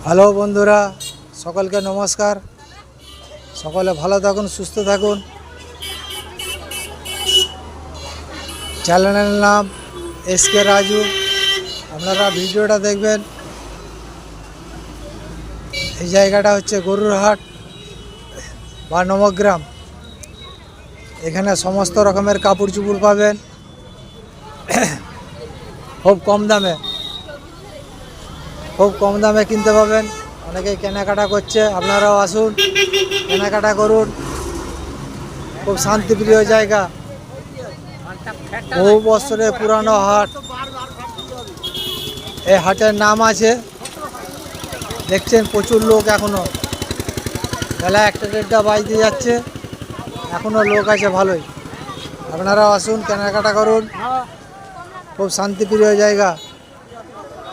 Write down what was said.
Hello বন্ধুরা, সকলকে নমস্কার। সকলে ভালো থাকুন, সুস্থ থাকুন। চ্যানেলের নাম এসকে রাজু। আপনারা ভিডিওটা দেখবেন। এই জায়গাটা হচ্ছে গরুর হাট বা নবগ্রাম। এখানে সমস্ত রকমের কাপড় চোপড় পাবেন খুব কম দামে কিনতে পাবেন। অনেকেই কেনাকাটা করছে, আপনারাও আসুন, কেনাকাটা করুন। খুব শান্তিপ্রিয় জায়গা, বহু বছরের পুরানো হাট। এই হাটের নাম আছে, দেখছেন প্রচুর লোক। এখনো বেলা 1টা বাজতে যাচ্ছে, এখনো লোক আছে ভালোই। আপনারাও আসুন, কেনাকাটা করুন। খুব শান্তিপ্রিয় জায়গা।